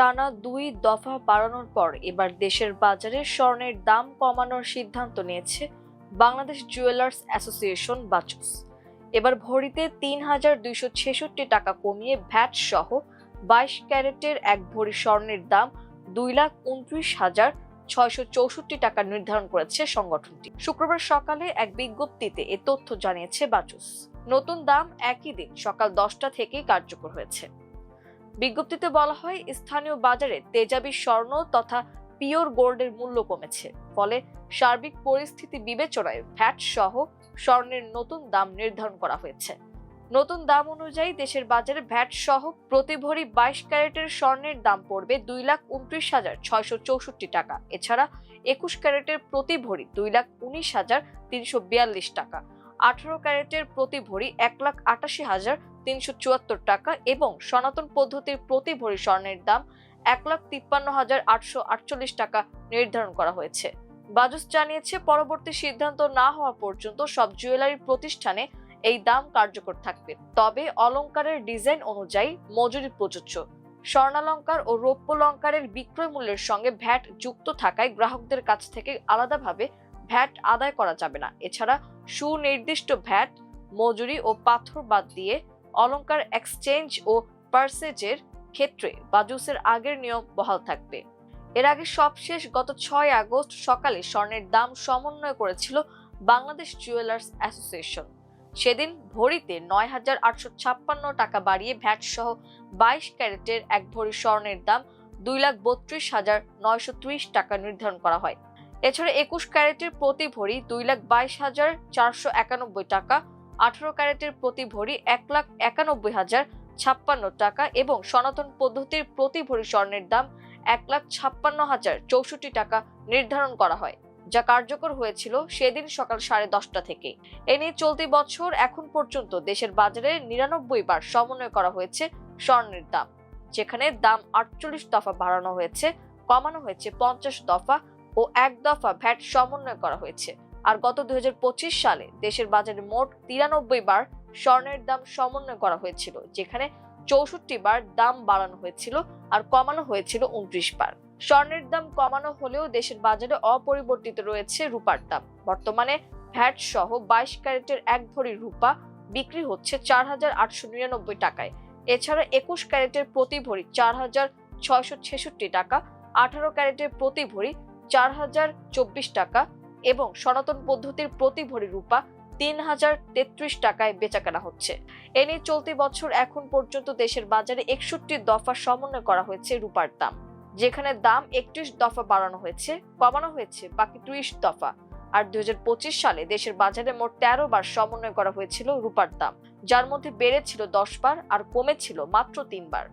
টানা 2 দফা বাড়ানোর পর এবার দেশের বাজারে স্বর্ণের দাম কমানোর সিদ্ধান্ত নিয়েছে বাংলাদেশ জুয়েলার্স অ্যাসোসিয়েশন বাচুস। এবার ভরিতে ৩,২৬৬ টাকা কমিয়ে ভ্যাট সহ 22 ক্যারেটের 1 ভরি স্বর্ণের দাম 2,29,664 টাকা নির্ধারণ করেছে সংগঠনটি। শুক্রবার সকালে এক বিজ্ঞপ্তিতে এ তথ্য জানিয়েছে বাচুস। নতুন দাম একই দিন সকাল 10টা থেকেই কার্যকর হয়েছে। বিজ্ঞপ্তিতে বলা হয়, স্থানীয় বাজারে তেজাবি স্বর্ণ তথা পিওর গোল্ডের মূল্য কমেছে, ফলে সার্বিক পরিস্থিতি বিবেচনায় ভ্যাট সহ স্বর্ণের নতুন দাম নির্ধারণ করা হয়েছে। নতুন দাম অনুযায়ী দেশের বাজারে ভ্যাট সহ প্রতি ভরি 22 ক্যারেটের স্বর্ণের দাম পড়বে 2,29,664 টাকা। এছাড়া 21 ক্যারেটের প্রতি ভরি 2,19,342 টাকা, 18 ক্যারেটের প্রতি ভরি 1,88,374 টাকা এবং সনাতন পদ্ধতির প্রতি ভরি স্বর্ণের দাম 1,53,848 টাকা নির্ধারণ করা হয়েছে। বাজুস জানিয়েছে, পরবর্তী সিদ্ধান্ত না হওয়া পর্যন্ত সব জুয়েলারি প্রতিষ্ঠানে এই দাম কার্যকর থাকবে। তবে অলংকারের ডিজাইন অনুযায়ী মজুরি প্রযোজ্য। স্বর্ণালংকার ও রৌপ্যলংকারের বিক্রয় মূল্যের সঙ্গে ভ্যাট যুক্ত থাকায় গ্রাহকদের কাছ থেকে আলাদাভাবে ভ্যাট আদায় করা যাবে না। এছাড়া সুনির্দিষ্ট ভ্যাট, মজুরি ও পাথর বাদ দিয়ে অলংকার এক্সচেঞ্জ ও পার্সেজের ক্ষেত্রে বাজুসের আগের নিয়ম বহাল থাকবে। এর আগে সবশেষ গত 6 আগস্ট সকালে স্বর্ণের দাম সমন্বয় করেছিল বাংলাদেশ জুয়েলার্স অ্যাসোসিয়েশন। সেদিন ভরিতে 9,856 টাকা বাড়িয়ে ভ্যাট সহ 22 ক্যারেটের 1 ভরি স্বর্ণের দাম 2,32,930 টাকা নির্ধারণ করা হয়। এছাড়া 21 ক্যারেটের প্রতি ভরি 2,22,491 টাকা, 18 ক্যারেটের প্রতি ভরি 1,91,056 টাকা এবং সনাতন পদ্ধতির প্রতি ভরি স্বর্ণের দাম 1,56,064 টাকা নির্ধারণ করা হয়, যা কার্যকর হয়েছিল সেদিন সকাল 10:30 থেকে। এ নিয়ে চলতি বছর এখন পর্যন্ত দেশের বাজারে 99 বার সমন্বয় করা হয়েছে স্বর্ণের দাম, যেখানে দাম 48 দফা বাড়ানো হয়েছে, কমানো হয়েছে 50 দফা ও 1 দফা ভ্যাট সমন্বয় করা হয়েছে। আর গত 2025 সালে দেশের বাজারে মোট 93 বার স্বর্ণের দাম সমন্বয় করা হয়েছিল, যেখানে 64 বার দাম বাড়ানো হয়েছিল আর কমানো হয়েছিল 29 বার। স্বর্ণের দাম কমানো হলেও দেশের বাজারে অপরিবর্তিত রয়েছে রূপার দাম। বর্তমানে ভ্যাট সহ 22 ক্যারেটের 1 ভরি রূপা বিক্রি হচ্ছে 4,899 টাকায়। এছাড়া 21 ক্যারেটের প্রতি ভরি 4,666 টাকা, 18 ক্যারেটের প্রতি ভরি 4,024 টাকা এবং সনাতন পদ্ধতির প্রতি ভরি রূপা 3,033 টাকায় বেচাকেনা হচ্ছে। এ নিয়ে চলতি বছর এখন পর্যন্ত দেশের বাজারে 61 দফা সমন্বয় করা হয়েছে রূপার দাম, যেখানে দাম 31 দফা বাড়ানো হয়েছে, কমানো হয়েছে বাকি 20 দফা। আর 2025 সালে দেশের বাজারে মোট 13 বার সমন্বয় করা হয়েছিল রূপার দাম, যার মধ্যে বেড়েছিল 10 বার আর কমেছিল মাত্র 3 বার।